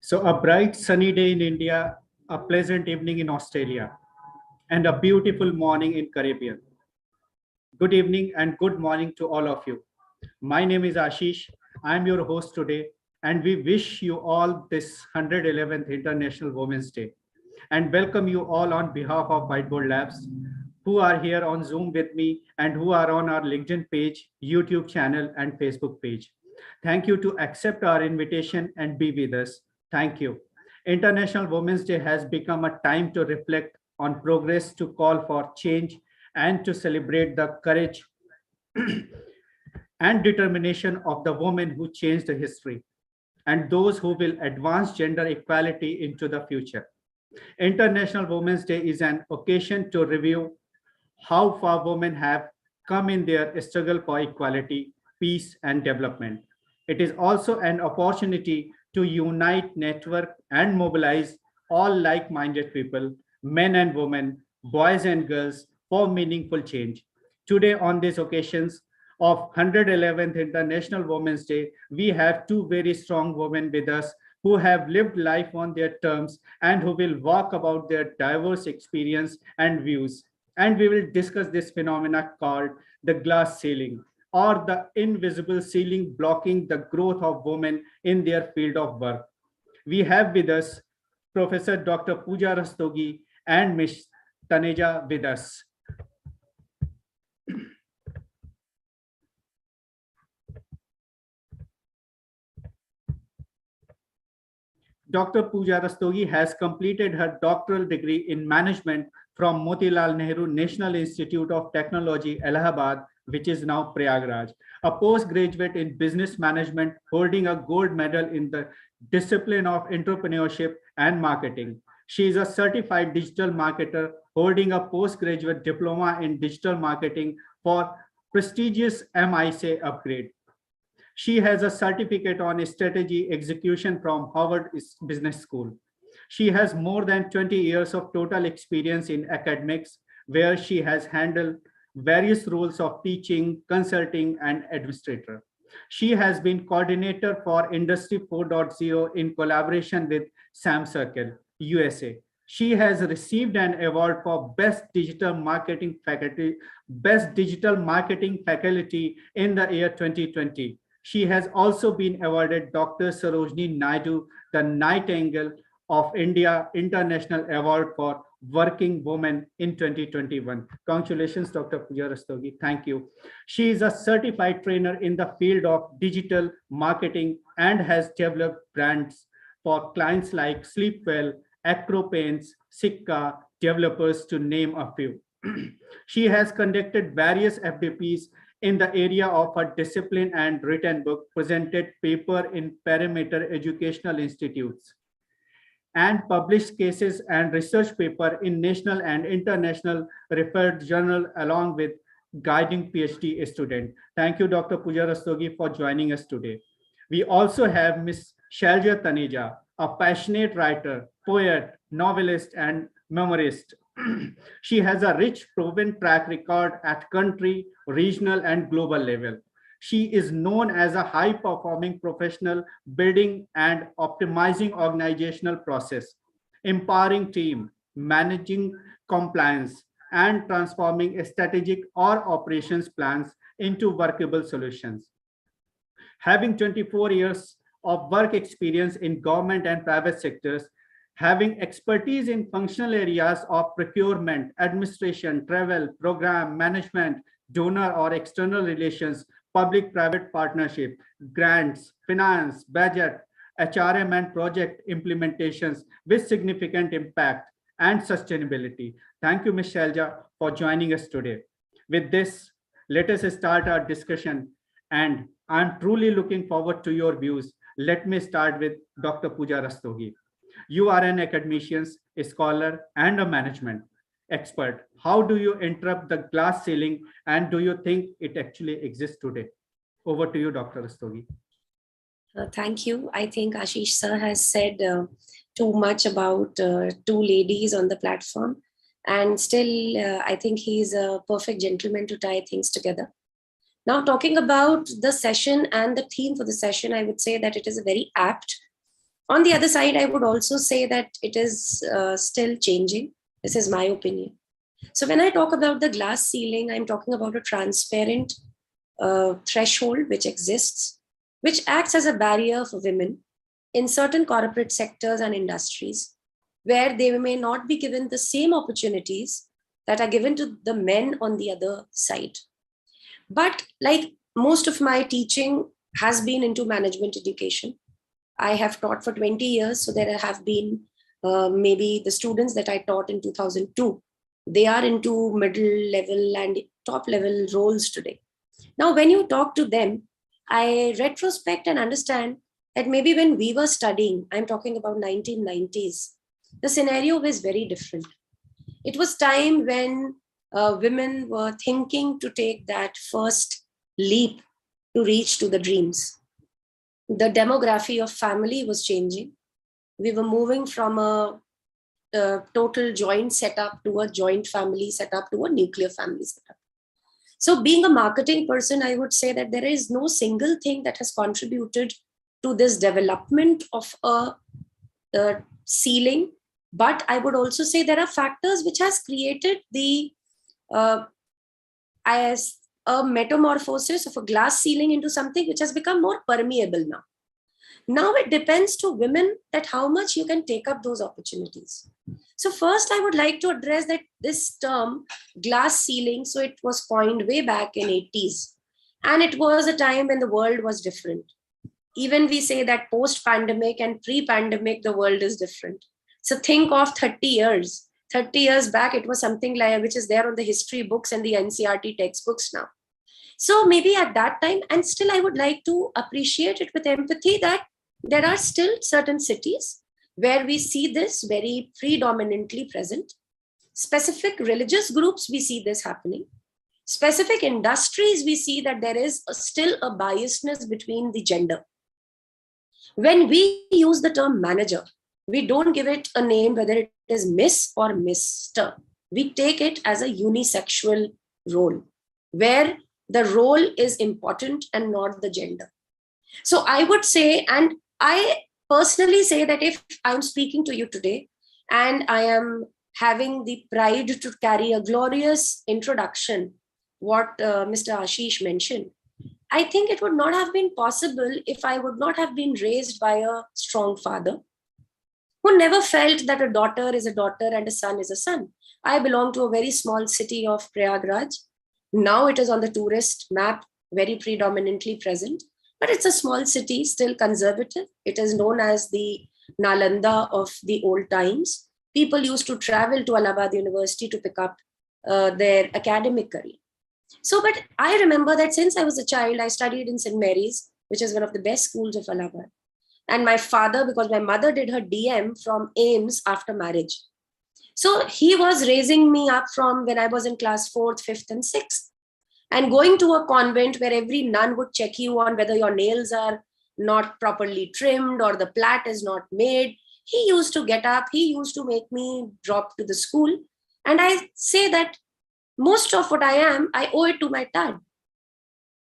So a bright sunny day in India, a pleasant evening in Australia, and a beautiful morning in Caribbean. Good evening and good morning to all of you. My name is Ashish. I'm your host today, and we wish you all this 111th International Women's Day and welcome you all on behalf of Whiteboard Labs who are here on Zoom with me and who are on our LinkedIn page, YouTube channel, and Facebook page. Thank you to accept our invitation and be with us. Thank you. International Women's Day has become a time to reflect on progress, to call for change, and to celebrate the courage and determination of the women who changed the history and those who will advance gender equality into the future. International Women's Day is an occasion to review how far women have come in their struggle for equality, peace, and development. It is also an opportunity to unite, network, and mobilize all like minded people, men and women, boys and girls, for meaningful change. Today, on these occasions of 111th International Women's Day, we have two very strong women with us who have lived life on their terms and who will walk about their diverse experience and views. And we will discuss this phenomena called the glass ceiling or the invisible ceiling blocking the growth of women in their field of work. We have with us Professor Dr. Pooja Rastogi and Ms. Taneja with us. Dr. Pooja Rastogi has completed her doctoral degree in management from Motilal Nehru National Institute of Technology, Allahabad, which is now Prayagraj, a postgraduate in business management holding a gold medal in the discipline of entrepreneurship and marketing. She is a certified digital marketer holding a postgraduate diploma in digital marketing for prestigious MIC upgrade. She has a certificate on strategy execution from Harvard Business School. She has more than 20 years of total experience in academics, where she has handled various roles of teaching, consulting, and administrator. She has been coordinator for Industry 4.0 in collaboration with Sam Circle, USA. She has received an award for Best Digital Marketing Faculty in the year 2020. She has also been awarded Dr. Sarojini Naidu, the Nightingale of India International Award for Working Women in 2021. Congratulations, Dr. Pooja Rastogi. Thank you. She is a certified trainer in the field of digital marketing and has developed brands for clients like Sleepwell, Acro Paints, Sikka, developers, to name a few. She has conducted various FDPs in the area of her discipline and written book, presented paper in perimeter educational institutes, and published cases and research paper in national and international referred journal along with guiding PhD student. Thank you, Dr. Pooja Rastogi, for joining us today. We also have Ms. Shailja Taneja, a passionate writer, poet, novelist, and memoirist. She has a rich proven track record at country, regional, and global level. She is known as a high-performing professional, building and optimizing organizational process, empowering team, managing compliance, and transforming strategic or operations plans into workable solutions. Having 24 years of work experience in government and private sectors, having expertise in functional areas of procurement, administration, travel, program management, donor or external relations, public-private partnership, grants, finance, budget, HRM, and project implementations with significant impact and sustainability. Thank you, Ms. Shailja, for joining us today. With this, let us start our discussion, and I'm truly looking forward to your views. Let me start with Dr. Pooja Rastogi. You are an academician, a scholar, and a management expert. How do you interrupt the glass ceiling, and do you think it actually exists today? Over to you, Dr. Rastogi. Thank you. I think Ashish sir has said too much about two ladies on the platform, and still I think he's a perfect gentleman to tie things together. Now, talking about the session and the theme for the session, I would say that it is a very apt On the other side, I would also say that it is still changing. This is my opinion. So when I talk about the glass ceiling, I'm talking about a transparent threshold which exists, which acts as a barrier for women in certain corporate sectors and industries, where they may not be given the same opportunities that are given to the men on the other side. But like most of my teaching has been into management education. I have taught for 20 years, so there have been maybe the students that I taught in 2002. They are into middle level and top level roles today. Now, when you talk to them, I retrospect and understand that maybe when we were studying, I'm talking about 1990s, the scenario was very different. It was time when women were thinking to take that first leap to reach to the dreams. The demography of family was changing. We were moving from a total joint setup to a joint family setup to a nuclear family setup. So being a marketing person, I would say that there is no single thing that has contributed to this development of a ceiling. But I would also say there are factors which has created the as a metamorphosis of a glass ceiling into something which has become more permeable now. Now it depends to women that how much you can take up those opportunities. So first I would like to address that this term glass ceiling, so it was coined way back in 80s. And it was a time when the world was different. Even we say that post-pandemic and pre-pandemic, the world is different. So think of 30 years. 30 years back, it was something like which is there on the history books and the NCERT textbooks now. So maybe at that time, and still I would like to appreciate it with empathy that there are still certain cities where we see this very predominantly present. Specific religious groups, we see this happening. Specific industries, we see that there is still a biasness between the gender. When we use the term manager, we don't give it a name, whether it is Miss or Mr. We take it as a unisexual role, where the role is important and not the gender. So I would say, and I personally say that if I'm speaking to you today and I am having the pride to carry a glorious introduction, what Mr. Ashish mentioned, I think it would not have been possible if I would not have been raised by a strong father who never felt that a daughter is a daughter and a son is a son. I belong to a very small city of Prayagraj. Now it is on the tourist map, very predominantly present, but it's a small city, still conservative. It is known as the Nalanda of the old times. People used to travel to Allahabad University to pick up their academic career. So, but I remember that since I was a child, I studied in St. Mary's, which is one of the best schools of Allahabad. And my father, because my mother did her DM from AIMS after marriage. So he was raising me up from when I was in class 4th, 5th, and 6th. And going to a convent where every nun would check you on whether your nails are not properly trimmed or the plait is not made. He used to get up, he used to make me drop to the school. And I say that most of what I am, I owe it to my dad.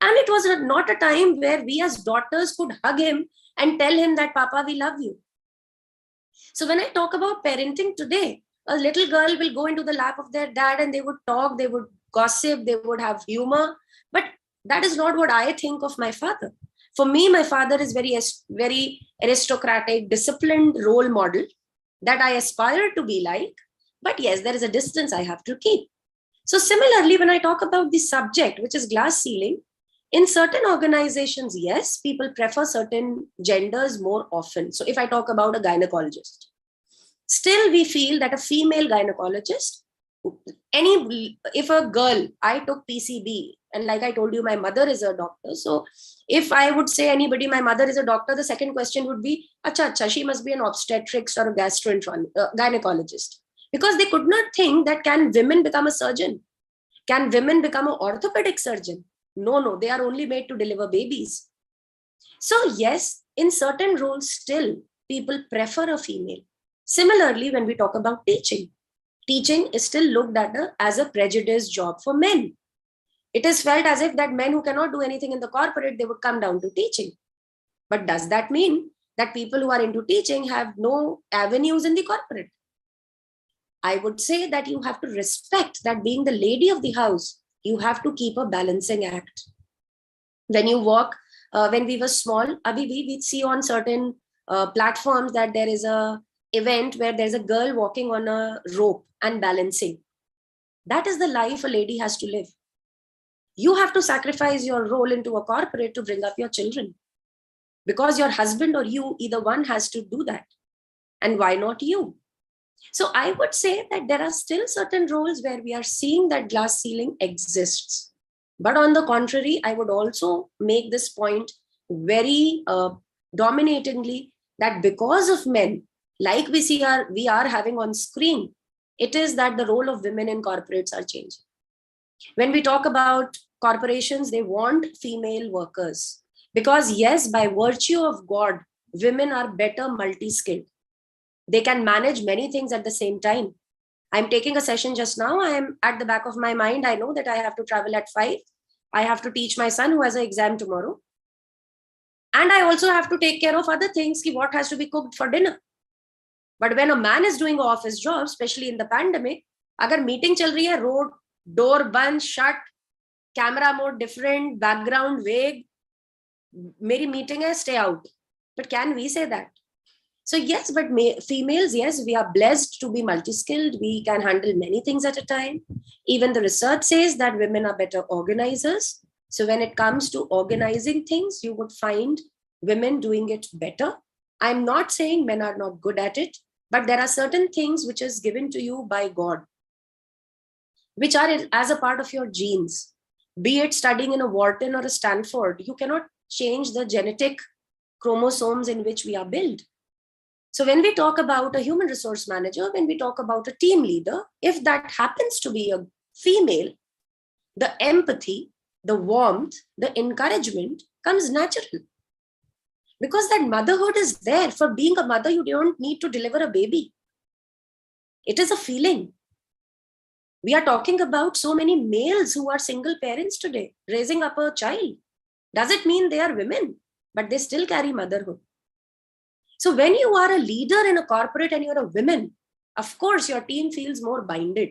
And it was not a time where we as daughters could hug him and tell him that, Papa, we love you. So when I talk about parenting today, a little girl will go into the lap of their dad and they would talk, they would gossip, they would have humor. But that is not what I think of my father. For me, my father is very aristocratic, disciplined role model that I aspire to be like. But yes, there is a distance I have to keep. So similarly, when I talk about the subject, which is glass ceiling, in certain organizations, yes, people prefer certain genders more often. So if I talk about a gynecologist, still we feel that a female gynecologist, if a girl, I took PCB, and like I told you, my mother is a doctor. So if I would say anybody, my mother is a doctor, the second question would be, acha, she must be an obstetrics or a gynecologist. Because they could not think that can women become a surgeon? Can women become an orthopedic surgeon? No, they are only made to deliver babies. So yes, in certain roles still, people prefer a female. Similarly, when we talk about teaching is still looked at as a prejudiced job for men. It is felt as if that men who cannot do anything in the corporate, they would come down to teaching. But does that mean that people who are into teaching have no avenues in the corporate. I would say that you have to respect that being the lady of the house, you have to keep a balancing act. When you walk, when we were small, we'd see on certain platforms that there is a event where there's a girl walking on a rope and balancing. That is the life a lady has to live. You have to sacrifice your role into a corporate to bring up your children, because your husband or you, either one has to do that. And why not you? So I would say that there are still certain roles where we are seeing that glass ceiling exists. But on the contrary, I would also make this point very dominatingly, that because of men, like we are having on screen, it is that the role of women in corporates are changing. When we talk about corporations, they want female workers because, yes, by virtue of God, women are better multi-skilled. They can manage many things at the same time. I'm taking a session just now. I am at the back of my mind. I know that I have to travel at 5. I have to teach my son who has an exam tomorrow. And I also have to take care of other things, what has to be cooked for dinner. But when a man is doing an office job, especially in the pandemic, agar meeting chal rahi hai, road, door band, shut, camera mode different, background vague, meri meeting hai, stay out. But can we say that? So yes, but females, yes, we are blessed to be multi-skilled. We can handle many things at a time. Even the research says that women are better organizers. So when it comes to organizing things, you would find women doing it better. I'm not saying men are not good at it, but there are certain things which is given to you by God, which are as a part of your genes. Be it studying in a Wharton or a Stanford, you cannot change the genetic chromosomes in which we are built. So when we talk about a human resource manager, when we talk about a team leader, if that happens to be a female, the empathy, the warmth, the encouragement comes natural. Because that motherhood is there. For being a mother, you don't need to deliver a baby. It is a feeling. We are talking about so many males who are single parents today, raising up a child. Does it mean they are women? But they still carry motherhood. So when you are a leader in a corporate and you're a woman, of course, your team feels more binded.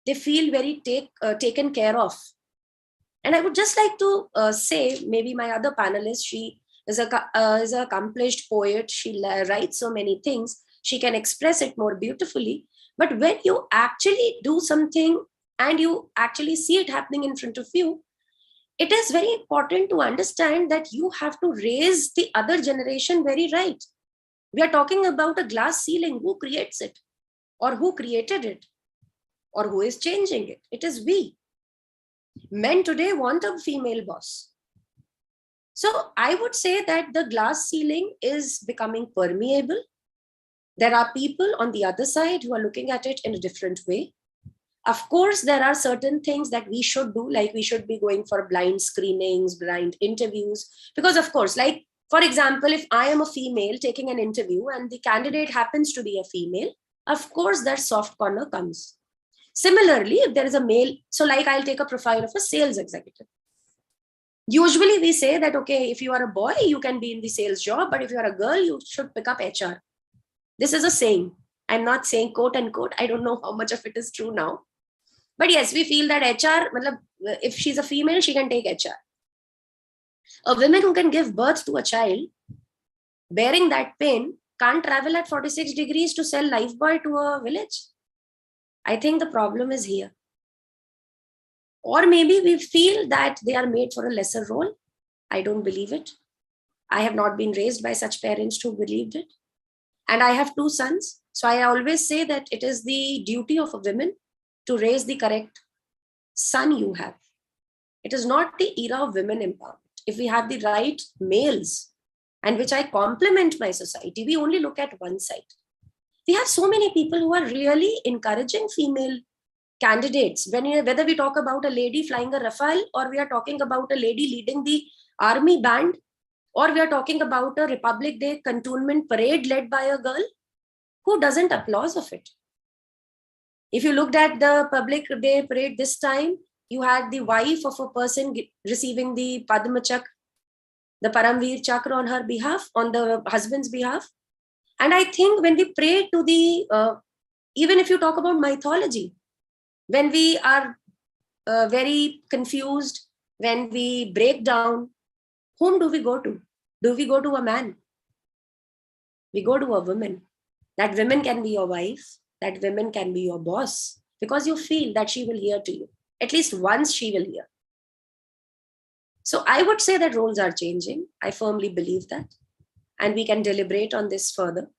They feel very taken care of. And I would just like to say, maybe my other panelist, she is an accomplished poet. She writes so many things. She can express it more beautifully. But when you actually do something and you actually see it happening in front of you, it is very important to understand that you have to raise the other generation very right. We are talking about a glass ceiling. Who creates it? Or who created it? Or who is changing it? It is we. Men today want a female boss. So I would say that the glass ceiling is becoming permeable. There are people on the other side who are looking at it in a different way. Of course, there are certain things that we should do, like we should be going for blind screenings, blind interviews. Because of course, like, for example, if I am a female taking an interview and the candidate happens to be a female, of course, that soft corner comes. Similarly, if there is a male, so like I'll take a profile of a sales executive. Usually we say that, okay, if you are a boy, you can be in the sales job, but if you are a girl, you should pick up HR. This is a saying. I'm not saying quote unquote. I don't know how much of it is true now. But yes, we feel that HR, if she's a female, she can take HR. A woman who can give birth to a child, bearing that pain, can't travel at 46 degrees to sell Lifebuoy to a village. I think the problem is here. Or maybe we feel that they are made for a lesser role. I don't believe it. I have not been raised by such parents who believed it. And I have 2 sons. So I always say that it is the duty of a woman to raise the correct son you have. It is not the era of women empowerment. If we have the right males, and which I compliment my society, we only look at one side. We have so many people who are really encouraging female candidates. Whether we talk about a lady flying a Rafale, or we are talking about a lady leading the army band, or we are talking about a Republic Day cantonment parade led by a girl, who doesn't applaud of it? If you looked at the Public Day parade this time, you had the wife of a person receiving the Padma Chakra. the Paramveer Chakra on her behalf, on the husband's behalf. And I think when we pray to the, even if you talk about mythology, when we are very confused, when we break down, whom do we go to? Do we go to a man? We go to a woman. That woman can be your wife, that woman can be your boss, because you feel that she will hear to you. At least once she will hear. So I would say that roles are changing. I firmly believe that. And we can deliberate on this further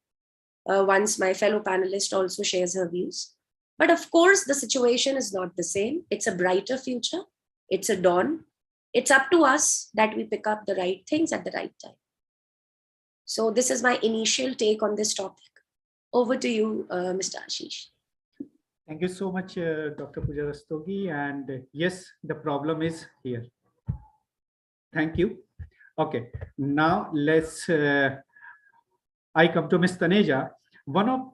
once my fellow panelist also shares her views. But of course, the situation is not the same. It's a brighter future. It's a dawn. It's up to us that we pick up the right things at the right time. So this is my initial take on this topic. Over to you, Mr. Ashish. Thank you so much, Dr. Pooja Rastogi. And yes, the problem is here. Thank you. Okay, now let's, I come to Ms. Taneja. One of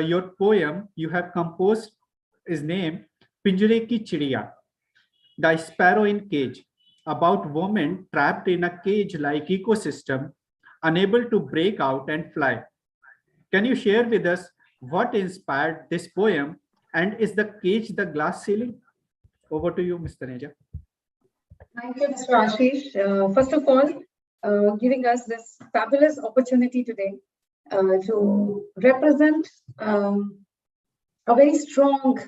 your poem you have composed is named Pinjare Ki Chidiya, the sparrow in cage, about women trapped in a cage-like ecosystem, unable to break out and fly. Can you share with us what inspired this poem, and is the cage the glass ceiling? Over to you, Ms. Taneja. Thank you, Mr. Ashish. First of all, giving us this fabulous opportunity today to represent a very strong,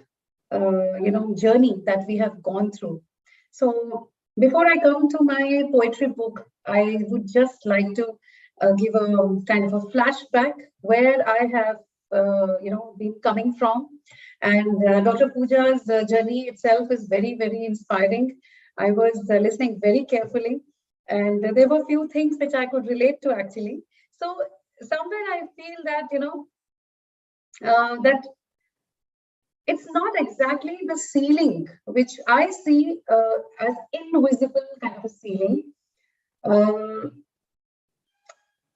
journey that we have gone through. So before I come to my poetry book, I would just like to give a kind of a flashback where I have, been coming from. And Dr. Pooja's journey itself is very, very inspiring. I was listening very carefully, and there were a few things which I could relate to actually. So somewhere I feel that, that it's not exactly the ceiling, which I see as invisible kind of a ceiling.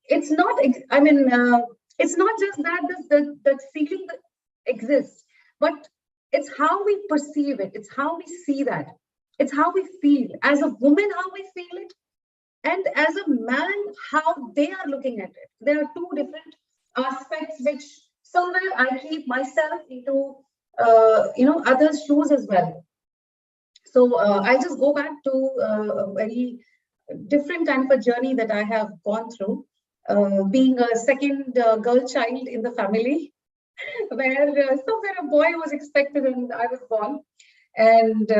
It's not, it's not just that the ceiling exists, but it's how we perceive it. It's how we see that. It's how we feel. As a woman, how we feel it. And as a man, how they are looking at it. There are two different aspects which somewhere I keep myself into, others' shoes as well. So I'll just go back to a very different kind of a journey that I have gone through, being a second girl child in the family, where somewhere a boy was expected and I was born, and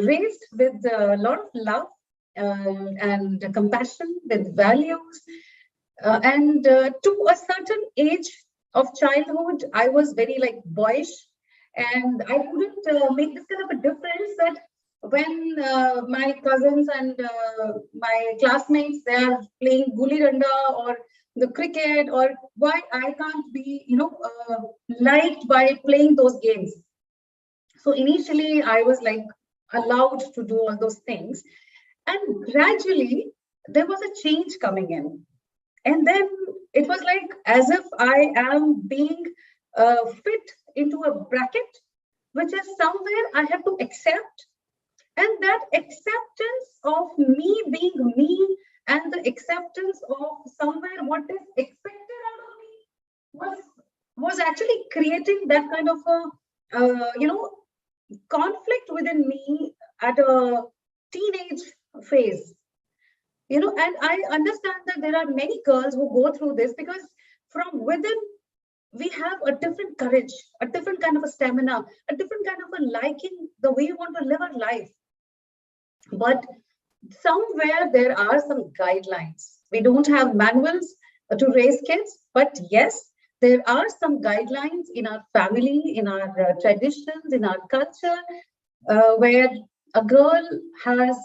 raised with a lot of love and compassion, with values. And to a certain age of childhood, I was very boyish, and I couldn't make this kind of a difference that when my cousins and my classmates, they are playing gulli danda or the cricket, or why I can't be, liked by playing those games. So initially I was allowed to do all those things, and gradually there was a change coming in. And then it was as if I am being fit into a bracket, which is somewhere I have to accept. And that acceptance of me being me and the acceptance of somewhere what is expected out of me was actually creating that kind of a, conflict within me at a teenage phase. And I understand that there are many girls who go through this, because from within we have a different courage, a different kind of a stamina, a different kind of a liking the way we want to live our life. But somewhere there are some guidelines. We don't have manuals to raise kids, but yes, there are some guidelines in our family, in our traditions, in our culture, where a girl has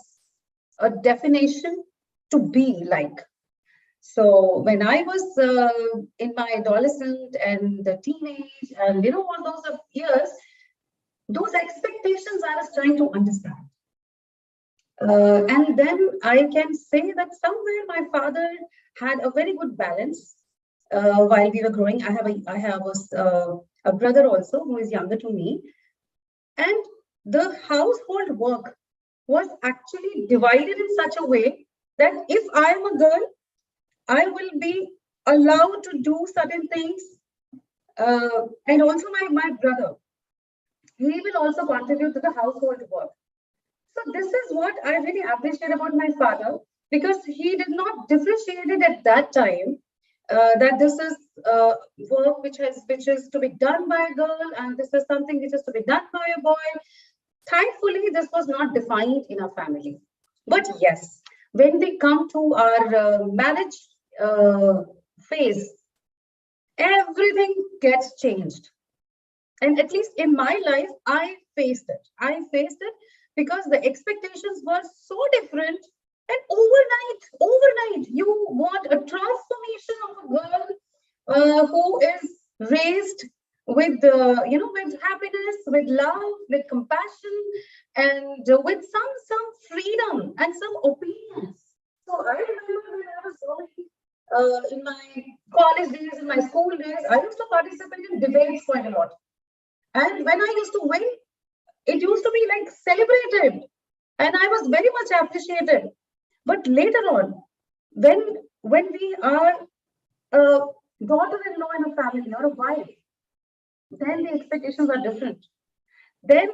a definition to be like. So when I was in my adolescent and the teenage and all those years, those expectations I was trying to understand. And then I can say that somewhere my father had a very good balance while we were growing. I have a brother also who is younger to me, and the household work was actually divided in such a way that if I am a girl, I will be allowed to do certain things. And also my brother, he will also contribute to the household work. So this is what I really appreciate about my father, because he did not differentiate it at that time, that this is work which is to be done by a girl, and this is something which is to be done by a boy. Thankfully, this was not defined in our family. But yes, when we come to our marriage phase, everything gets changed. And at least in my life, I faced it. I faced it because the expectations were so different. And overnight, you want a transformation of a girl who is raised with, with happiness, with love, with compassion, and with some freedom and some opinions. So I remember when I was in my college days, in my school days, I used to participate in debates quite a lot. And when I used to win, it used to be like celebrated. And I was very much appreciated. But later on, when we are a daughter-in-law in a family or a wife, then the expectations are different. Then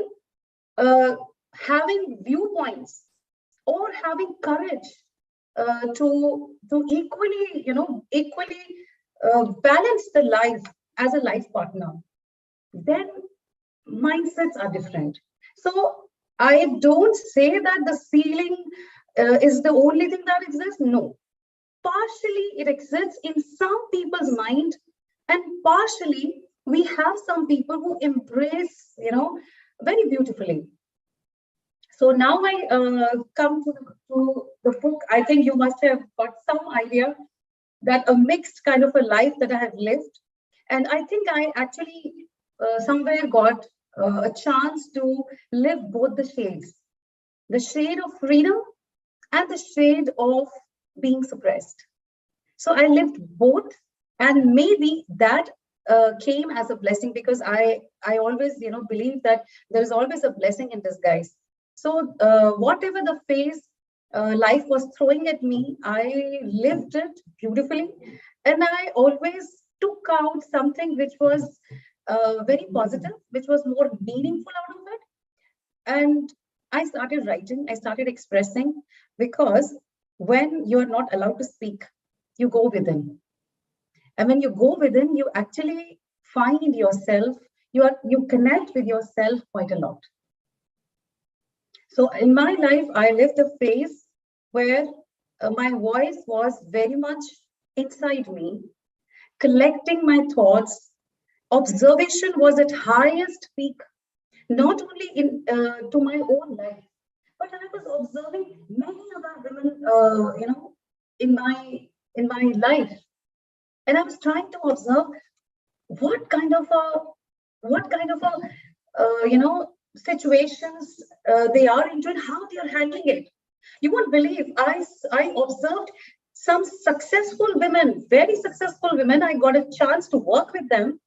having viewpoints or having courage to equally balance the life as a life partner, then mindsets are different. So I don't say that the ceiling is the only thing that exists. No, partially it exists in some people's mind, and partially we have some people who embrace, very beautifully. So now I come to the book. I think you must have got some idea that a mixed kind of a life that I have lived. And I think I actually somewhere got a chance to live both the shades, the shade of freedom and the shade of being suppressed. So I lived both, and maybe that came as a blessing, because I always believe that there is always a blessing in disguise. So whatever the phase life was throwing at me, I lived it beautifully, and I always took out something which was very positive, which was more meaningful out of it. And I started writing, I started expressing, because when you're not allowed to speak, you go within. And when you go within, you actually find yourself, you connect with yourself quite a lot. So in my life, I lived a phase where my voice was very much inside me, collecting my thoughts. Observation was at highest peak, not only in to my own life, but I was observing many other women, in my life, and I was trying to observe what kind of situations they are into and how they are handling it. You won't believe, I observed some successful women, very successful women. I got a chance to work with them,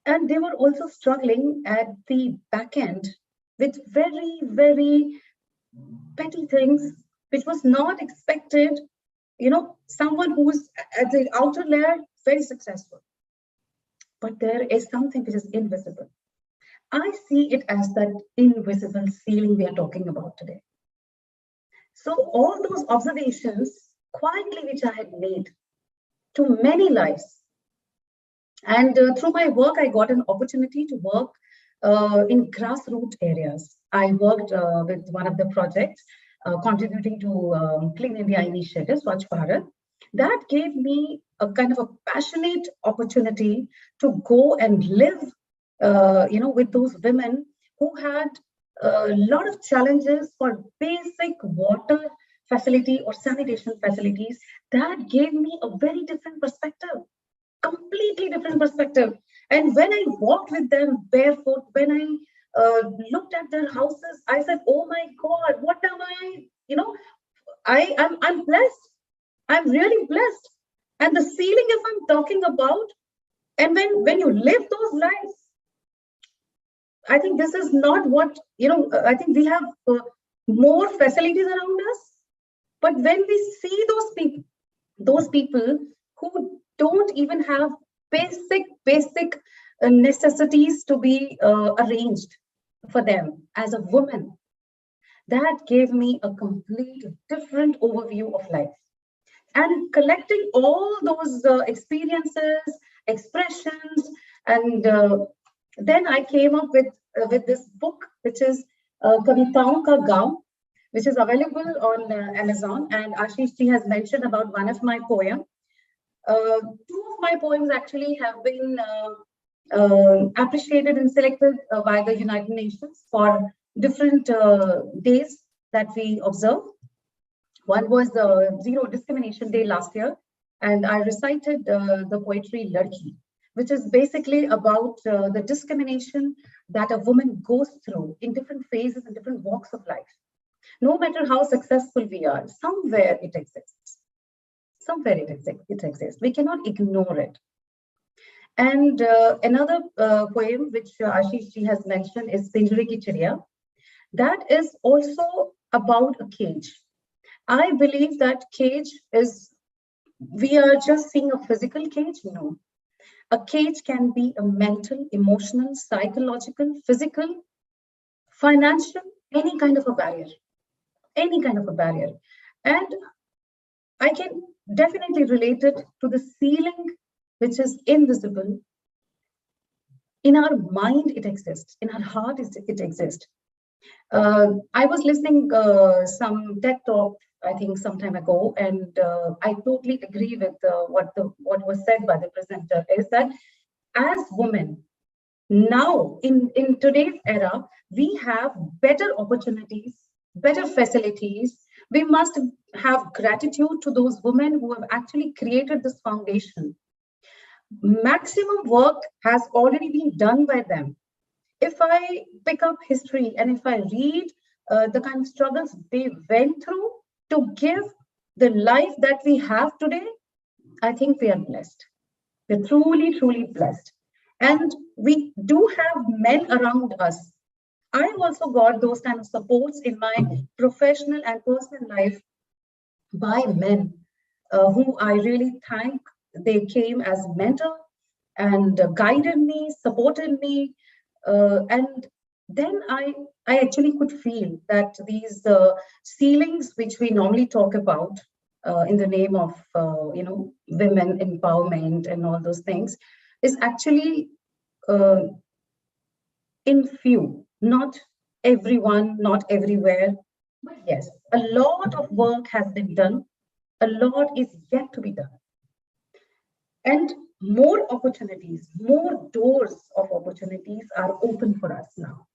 and they were also struggling at the back end with very, very petty things, which was not expected. Someone who's at the outer layer, very successful. But there is something which is invisible. I see it as that invisible ceiling we are talking about today. So all those observations, quietly, which I had made to many lives, and through my work, I got an opportunity to work in grassroots areas. I worked with one of the projects contributing to Clean India initiative, Swachh Bharat. That gave me a kind of a passionate opportunity to go and live, with those women who had a lot of challenges for basic water facility or sanitation facilities. That gave me a very different perspective, completely different perspective. And when I walked with them barefoot, when I looked at their houses, I said, "Oh my God, what am I? I'm blessed. I'm really blessed." And the ceiling, if I'm talking about, and when you live those lives, I think this is not what I think we have more facilities around us. But when we see those people who don't even have basic necessities to be arranged for them as a woman, that gave me a complete different overview of life. And collecting all those experiences, expressions, and then I came up with this book, which is Kavitaon Ka Gaon, which is available on Amazon. And Ashish ji has mentioned about one of my poems. Two of my poems actually have been appreciated and selected by the United Nations for different days that we observe. One was the Zero Discrimination Day last year, and I recited the poetry Ladki, which is basically about the discrimination that a woman goes through in different phases and different walks of life. No matter how successful we are, somewhere it exists. Somewhere it exists. We cannot ignore it. And another poem which Ashish ji has mentioned is Pinjare Ki Chidiya. That is also about a cage. I believe that cage is, we are just seeing a physical cage. No. A cage can be a mental, emotional, psychological, physical, financial, any kind of a barrier. Any kind of a barrier. And I can definitely relate it to the ceiling, which is invisible. In our mind, it exists. In our heart, it exists. I was listening some TED talk, I think, some time ago, and I totally agree with what was said by the presenter. Is that as women now in today's era, we have better opportunities, better facilities. We must have gratitude to those women who have actually created this foundation. Maximum work has already been done by them. If I pick up history and if I read the kind of struggles they went through to give the life that we have today, I think we are blessed. We're truly, truly blessed. And we do have men around us. I've also got those kind of supports in my professional and personal life by men who I really thank. They came as mentor and guided me, supported me. And then I actually could feel that these ceilings, which we normally talk about in the name of women empowerment and all those things, is actually in few, not everyone, not everywhere. But yes, a lot of work has been done. A lot is yet to be done. And more opportunities, more doors of opportunities are open for us now.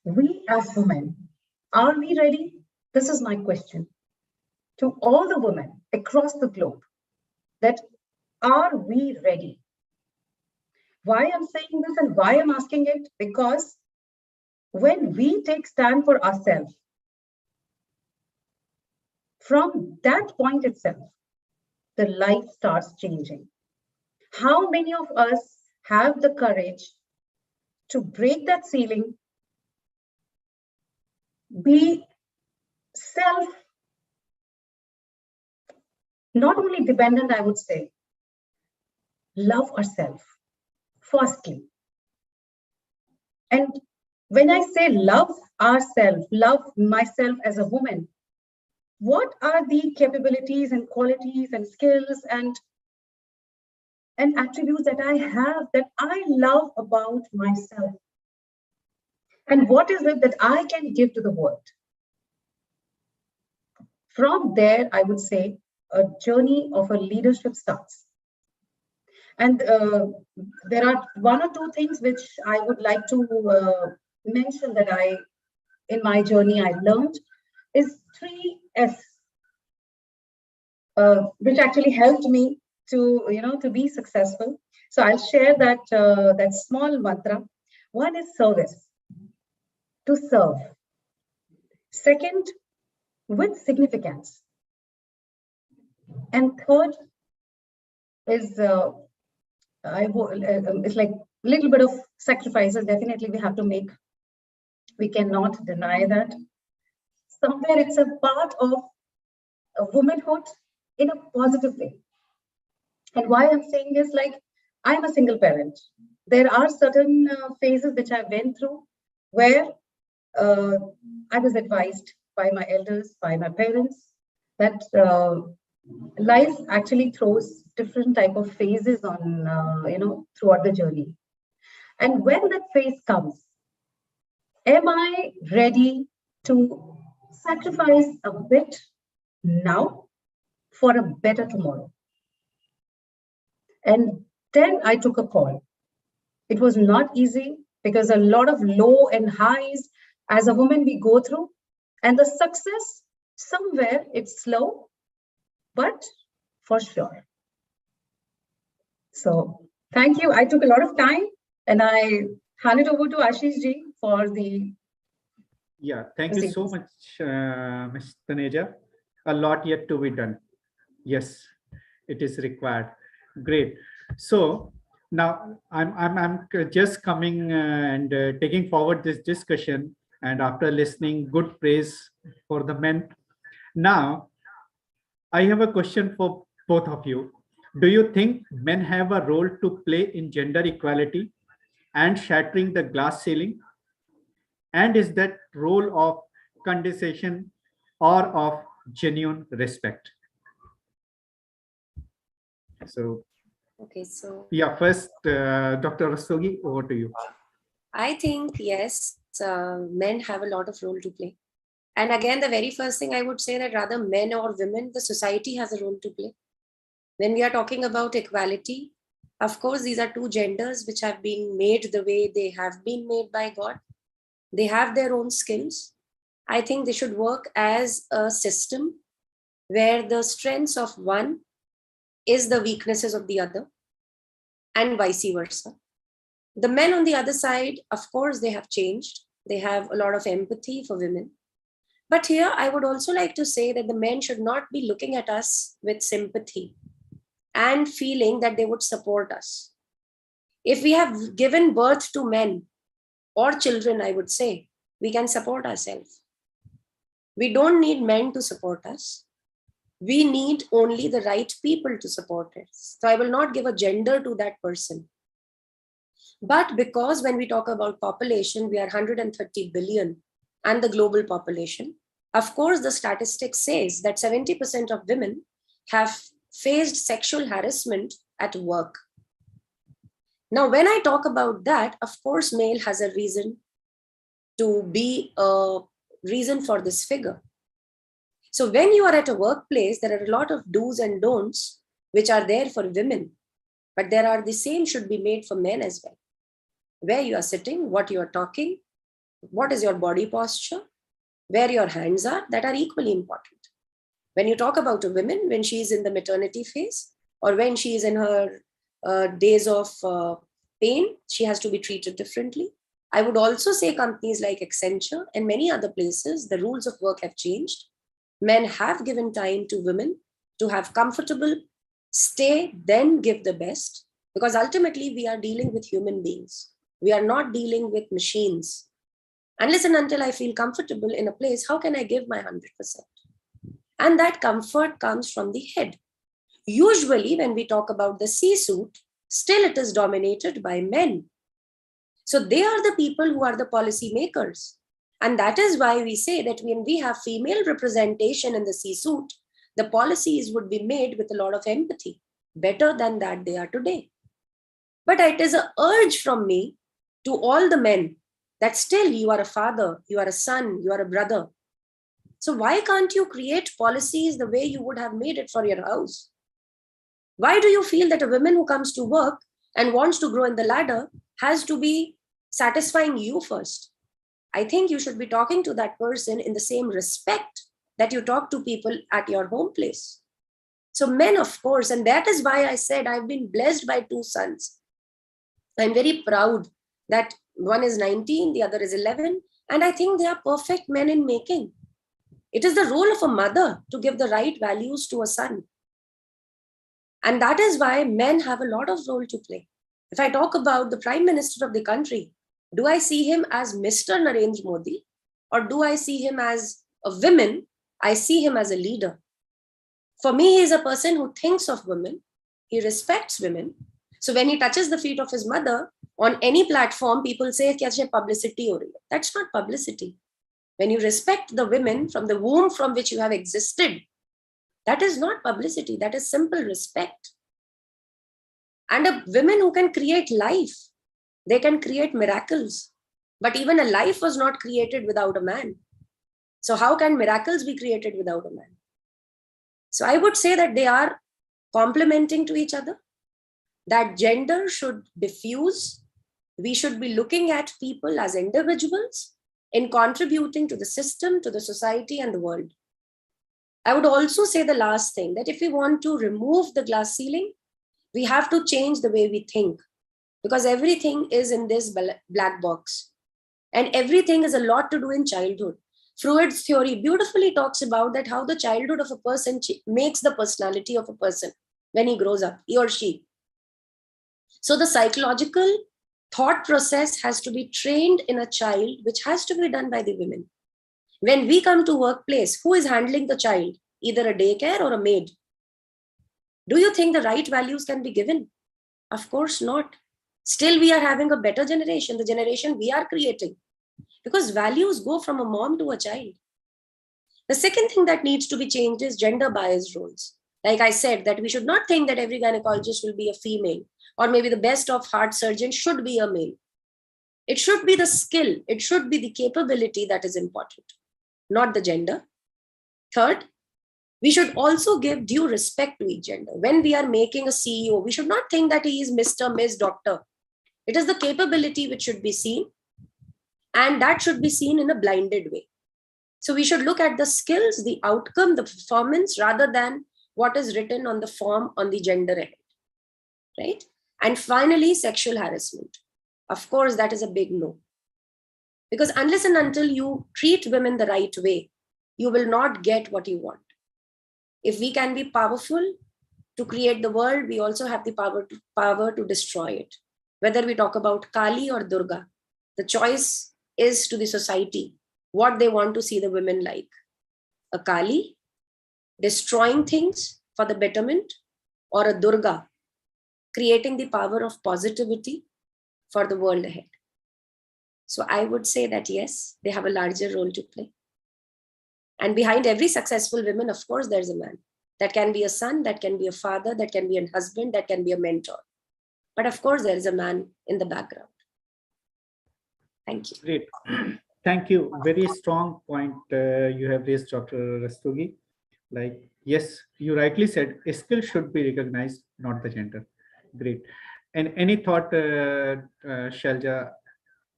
We as women, are we ready? This is my question to all the women across the globe, that are we ready? Why I'm saying this and why I'm asking it? Because when we take stand for ourselves, from that point itself, the life starts changing. How many of us have the courage to break that ceiling, be self, not only dependent, I would say, love ourselves, firstly. And when I say love ourselves, love myself as a woman, what are the capabilities and qualities and skills and attributes that I have that I love about myself? And what is it that I can give to the world? From there, I would say a journey of a leadership starts. And there are one or two things which I would like to mention that in my journey, I learned is 3S, which actually helped me to be successful. So I'll share that small mantra. One is service, to serve. Second, with significance. And third is it's like a little bit of sacrifices. Definitely we have to make. We cannot deny that. Somewhere it's a part of womanhood in a positive way. And why I'm saying is, like, I'm a single parent. There are certain phases which I went through where I was advised by my elders, by my parents, that life actually throws different type of phases on, throughout the journey. And when that phase comes, am I ready to sacrifice a bit now for a better tomorrow? And then I took a call. It was not easy because a lot of low and highs as a woman we go through, and the success somewhere it's slow, but for sure. So thank you. I took a lot of time, and I hand it over to Ashish ji for the. Yeah, thank you so much, Ms. Taneja. A lot yet to be done. Yes, it is required. Great. So now I'm just coming and taking forward this discussion, and after listening good praise for the men. Now, I have a question for both of you. Do you think men have a role to play in gender equality and shattering the glass ceiling? And is that role of condescension or of genuine respect? So, Okay, so yeah, first, Dr. Rastogi, over to you. I think, yes, men have a lot of role to play. And again, the very first thing I would say that rather men or women, the society has a role to play. When we are talking about equality, of course, these are two genders which have been made the way they have been made by God. They have their own skills. I think they should work as a system where the strengths of one is the weaknesses of the other, and vice versa. The men on the other side, of course, they have changed. They have a lot of empathy for women. But here, I would also like to say that the men should not be looking at us with sympathy and feeling that they would support us. If we have given birth to men or children, I would say, we can support ourselves. We don't need men to support us. We need only the right people to support us. So I will not give a gender to that person. But because when we talk about population, we are 130 billion and the global population, of course, the statistics says that 70% of women have faced sexual harassment at work. Now, when I talk about that, of course, male has a reason to be a reason for this figure. So when you are at a workplace, there are a lot of do's and don'ts which are there for women, but there are the same should be made for men as well. Where you are sitting, what you are talking, what is your body posture, where your hands are, that are equally important. When you talk about a woman, when she is in the maternity phase or when she is in her days of pain, she has to be treated differently. I would also say companies like Accenture and many other places, the rules of work have changed. Men have given time to women to have comfortable stay, then give the best, because ultimately we are dealing with human beings. We are not dealing with machines. Unless and until I feel comfortable in a place, how can I give my 100%? And that comfort comes from the head. Usually when we talk about the C-suite, still it is dominated by men. So they are the people who are the policy makers. And that is why we say that when we have female representation in the C-suite, the policies would be made with a lot of empathy, better than that they are today. But it is an urge from me to all the men that still you are a father, you are a son, you are a brother. So why can't you create policies the way you would have made it for your house? Why do you feel that a woman who comes to work and wants to grow in the ladder has to be satisfying you first? I think you should be talking to that person in the same respect that you talk to people at your home place. So men, of course, and that is why I said I've been blessed by two sons. I'm very proud that one is 19, the other is 11, and I think they are perfect men in making. It is the role of a mother to give the right values to a son. And that is why men have a lot of role to play. If I talk about the Prime Minister of the country, do I see him as Mr. Narendra Modi, or do I see him as a woman? I see him as a leader. For me, he is a person who thinks of women. He respects women. So when he touches the feet of his mother on any platform, people say, "Kya publicity ho rahi hai?" That's not publicity. When you respect the women from the womb from which you have existed, that is not publicity. That is simple respect. And a women who can create life, they can create miracles. But even a life was not created without a man. So how can miracles be created without a man? So I would say that they are complementing to each other, that gender should diffuse. We should be looking at people as individuals in contributing to the system, to the society and the world. I would also say the last thing, that if we want to remove the glass ceiling, we have to change the way we think, because everything is in this black box and everything is a lot to do in childhood. Freud's theory beautifully talks about that how the childhood of a person makes the personality of a person when he grows up, he or she. So the psychological thought process has to be trained in a child, which has to be done by the women. When we come to workplace, who is handling the child? Either a daycare or a maid. Do you think the right values can be given? Of course not. Still, we are having a better generation, the generation we are creating, because values go from a mom to a child. The second thing that needs to be changed is gender biased roles. Like I said, that we should not think that every gynecologist will be a female, or maybe the best of heart surgeons should be a male. It should be the skill, it should be the capability that is important, not the gender. Third, we should also give due respect to each gender. When we are making a CEO, we should not think that he is Mr., Miss, Doctor. It is the capability which should be seen, and that should be seen in a blinded way. So we should look at the skills, the outcome, the performance, rather than what is written on the form on the gender end, right? And finally, sexual harassment. Of course, that is a big no. Because unless and until you treat women the right way, you will not get what you want. If we can be powerful to create the world, we also have the power to destroy it. Whether we talk about Kali or Durga, the choice is to the society what they want to see the women like. A Kali destroying things for the betterment, or a Durga creating the power of positivity for the world ahead. So I would say that yes, they have a larger role to play. And behind every successful woman, of course, there's a man. That can be a son, that can be a father, that can be a husband, that can be a mentor. But of course, there is a man in the background. Thank you. Great. Thank you. Very strong point you have raised, Dr. Rastogi. Like, yes, you rightly said, a skill should be recognized, not the gender. Great. And any thought, Shailja,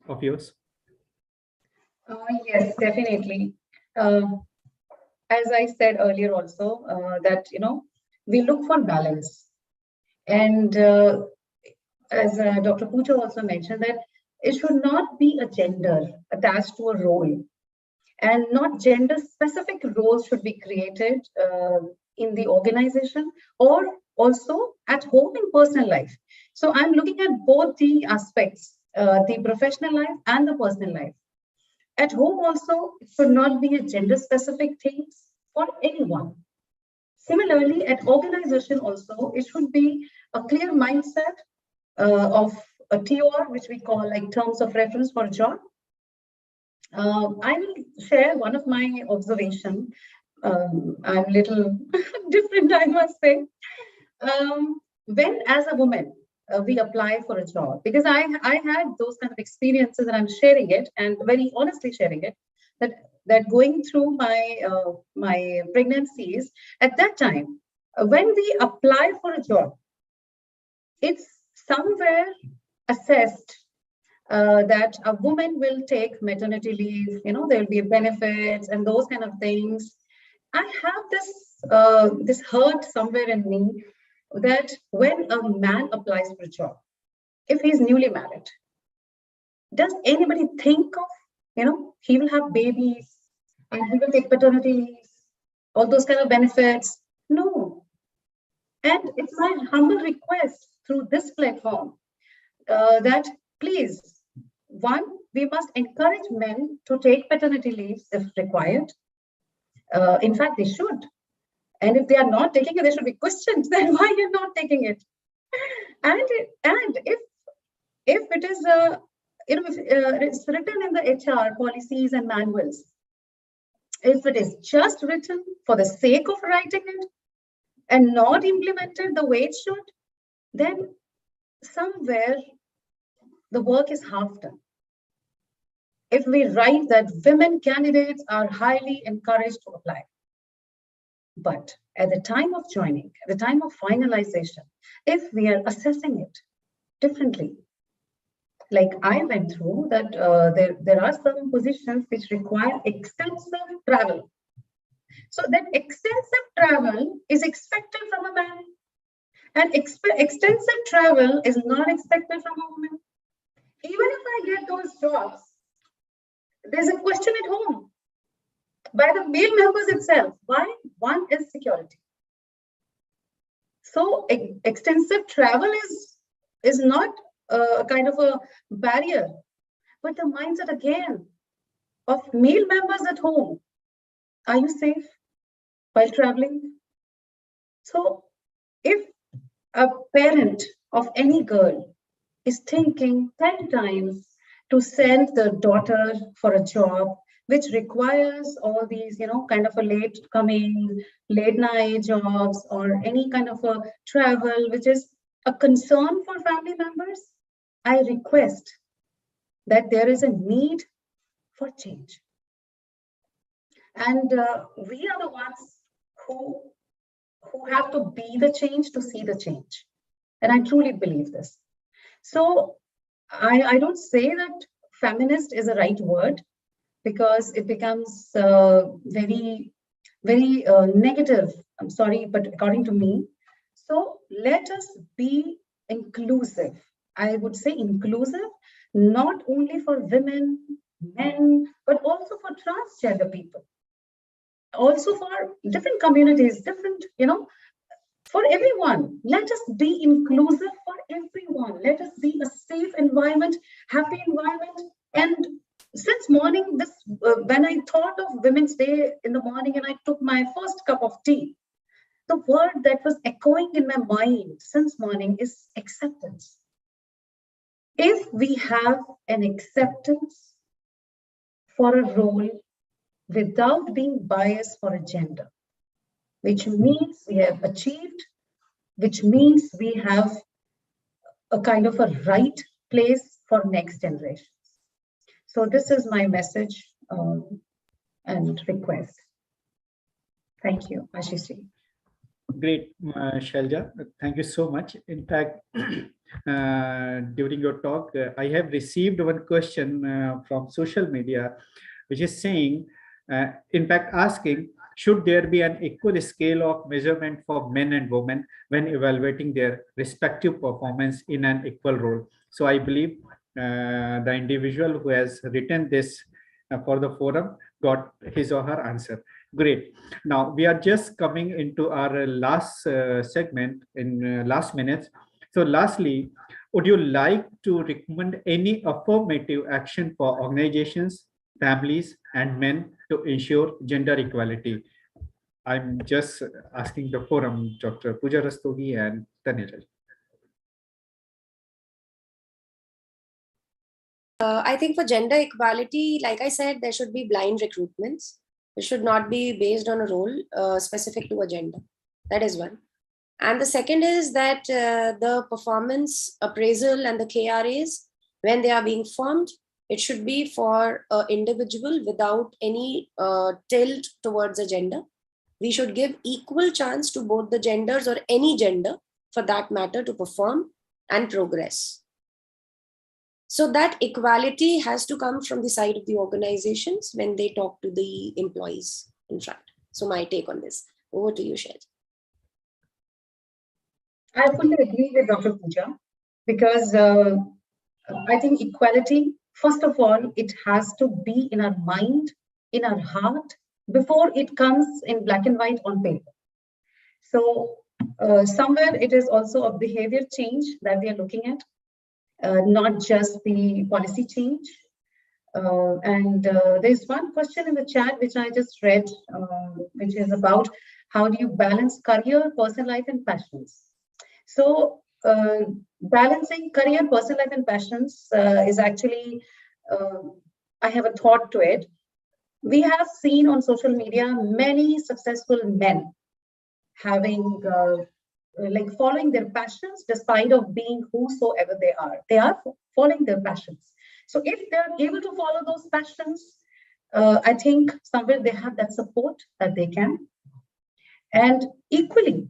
of yours? Yes, definitely. As I said earlier also, that, we look for balance. And as Dr. Pooja also mentioned, that it should not be a gender attached to a role. And not gender specific roles should be created in the organization or also at home in personal life. So I'm looking at both the aspects, the professional life and the personal life. At home also, it should not be a gender specific thing for anyone. Similarly, at organization also, it should be a clear mindset of a TOR, which we call like terms of reference for a job. I will share one of my observation. I'm a little different, I must say. When as a woman, we apply for a job, because I had those kind of experiences, and I'm sharing it and very honestly sharing it, that going through my pregnancies, at that time, when we apply for a job, it's somewhere assessed that a woman will take maternity leave, there'll be benefits and those kind of things. I have this hurt somewhere in me that when a man applies for a job, if he's newly married, does anybody think of, he will have babies and he will take paternity leave, all those kind of benefits? No. And it's my humble request through this platform that please, one, we must encourage men to take paternity leaves if required. In fact, they should. And if they are not taking it, they should be questioned. Then why you're not taking it? And if it is it's written in the HR policies and manuals, if it is just written for the sake of writing it and not implemented the way it should, then somewhere the work is half done. If we write that women candidates are highly encouraged to apply, but at the time of joining, at the time of finalization, if we are assessing it differently, like I went through that there are some positions which require extensive travel. So that extensive travel is expected from a man, and extensive travel is not expected from a woman. Even if I get those jobs, there's a question at home by the male members itself. Why? One is security. So extensive travel is not a kind of a barrier, but the mindset again of male members at home. Are you safe while traveling? So if a parent of any girl is thinking 10 times to send the daughter for a job which requires all these, kind of a late coming, late night jobs, or any kind of a travel, which is a concern for family members, I request that there is a need for change. And we are the ones who have to be the change to see the change. And I truly believe this. So I don't say that feminist is a right word, because it becomes very, very negative. I'm sorry, but according to me. So let us be inclusive. I would say inclusive, not only for women, men, but also for transgender people. Also for different communities, different, for everyone. Let us be inclusive for everyone. Let us be a safe environment, happy environment. And since morning, when I thought of Women's Day in the morning and I took my first cup of tea, the word that was echoing in my mind since morning is acceptance. If we have an acceptance for a role without being biased for a gender, which means we have achieved, which means we have a kind of a right place for next generations. So this is my message and request. Thank you, Ashish. Great, Shailja. Thank you so much. In fact, during your talk, I have received one question from social media, which is saying, in fact, asking, should there be an equal scale of measurement for men and women when evaluating their respective performance in an equal role? So I believe the individual who has written this for the forum got his or her answer. Great. Now we are just coming into our last segment in last minutes. So lastly, would you like to recommend any affirmative action for organizations, families, and men to ensure gender equality? I'm just asking the forum, Dr. Pooja, Rastogi, and Taneja. I think for gender equality, like I said, there should be blind recruitments. It should not be based on a role specific to a gender. That is one. And the second is that the performance appraisal and the KRAs, when they are being formed, it should be for an individual without any tilt towards a gender. We should give equal chance to both the genders or any gender for that matter to perform and progress. So that equality has to come from the side of the organizations when they talk to the employees in front. So my take on this. Over to you, Shailja. I fully agree with Dr. Pooja, because I think equality, first of all, it has to be in our mind, in our heart, before it comes in black and white on paper. So somewhere it is also a behavior change that we are looking at. Not just the policy change. And there's one question in the chat which I just read, which is about How do you balance career, personal life, and passions? So, balancing career, personal life, and passions is actually, uh, I have a thought to it. We have seen on social media many successful men having like following their passions despite of being whosoever they are following their passions. So if they're able to follow those passions, I think somewhere they have that support that they can. And equally,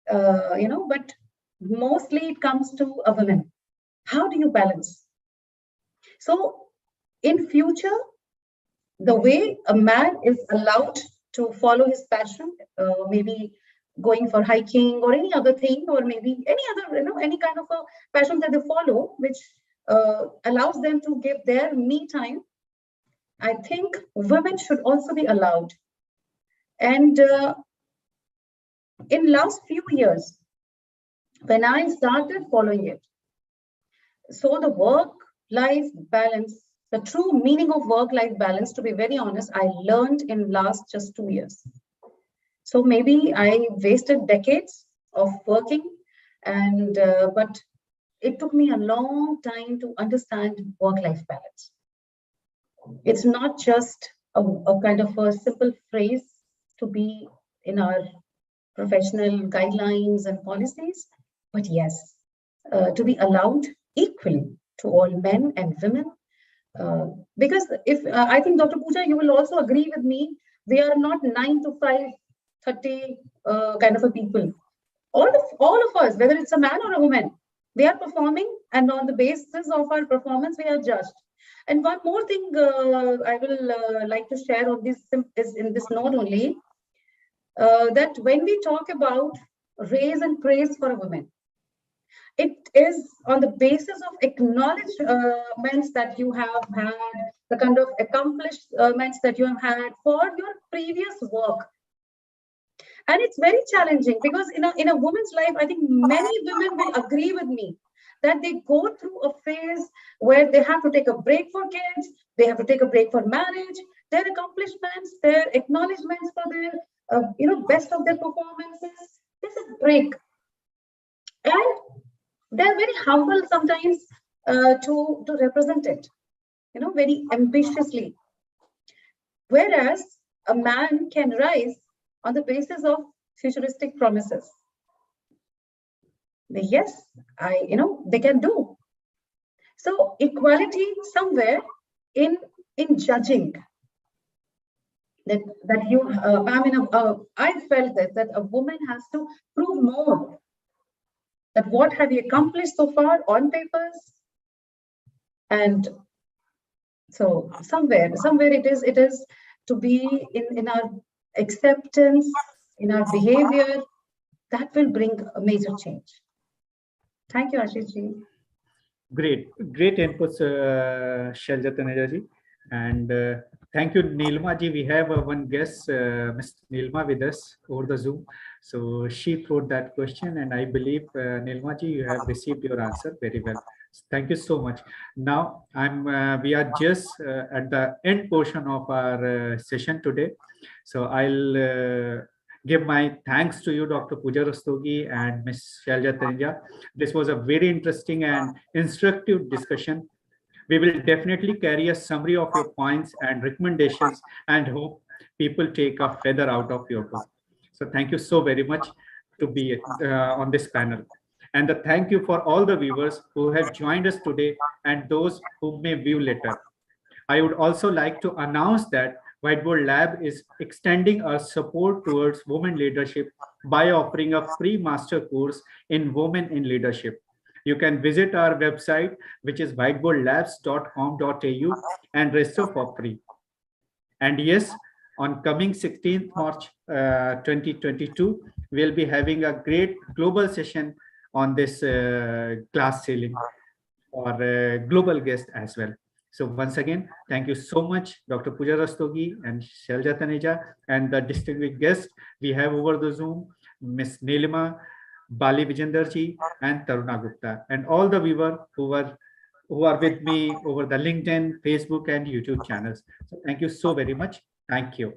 but mostly it comes to a woman. How do you balance? So in future, the way a man is allowed to follow his passion, maybe going for hiking or any other thing, or maybe any other, any kind of a passion that they follow, which allows them to give their me time. I think women should also be allowed. And in last few years, when I started following it, so the work-life balance, the true meaning of work-life balance, to be very honest, I learned in last just 2 years. So maybe I wasted decades of working, and but it took me a long time to understand work-life balance. It's not just a kind of a simple phrase to be in our professional guidelines and policies, but yes, to be allowed equally to all men and women. Because if I think, Dr. Pooja, you will also agree with me, we are not 9 to 5, 30 kind of a people. All of us, whether it's a man or a woman, we are performing, and on the basis of our performance, we are judged. And one more thing I will like to share on this is in this note only, that when we talk about raise and praise for a woman, it is on the basis of acknowledgements that you have had, the kind of accomplishments that you have had for your previous work. And it's very challenging because in a woman's life, I think many women will agree with me that they go through a phase where they have to take a break for kids, they have to take a break for marriage, their accomplishments, their acknowledgements for their best of their performances. This is break. And they're very humble sometimes to represent it, very ambitiously. Whereas a man can rise on the basis of futuristic promises. Yes, they can do. So equality somewhere in judging that I felt that a woman has to prove more. That what have you accomplished so far on papers, and so somewhere it is to be in our acceptance, in our behavior, that will bring a major change. Thank you, Ashish ji. Great inputs, Shailja Taneja ji. And thank you, Nilma ji. We have one guest, Ms. Nilma, with us over the Zoom. So she wrote that question, and I believe, Nilma ji, you have received your answer very well. Thank you so much. Now, we are just at the end portion of our session today. So I'll give my thanks to you, Dr. Pooja Rastogi and Ms. Shailja Taneja. This was a very interesting and instructive discussion. We will definitely carry a summary of your points and recommendations and hope people take a feather out of your book. So thank you so very much to be on this panel. And the thank you for all the viewers who have joined us today and those who may view later. I would also like to announce that Whiteboard Lab is extending our support towards women leadership by offering a free master course in Women in Leadership. You can visit our website, which is whiteboardlabs.com.au, and register for free. And yes, on coming 16th March 2022, we'll be having a great global session on this glass ceiling for global guests as well. So once again, thank you so much, Dr. Pooja Rastogi and Shailja Taneja, and the distinguished guests we have over the Zoom, Ms. Nilima, Bali Vijenderji, and Taruna Gupta, and all the viewers who are with me over the LinkedIn, Facebook, and YouTube channels. So thank you so very much. Thank you.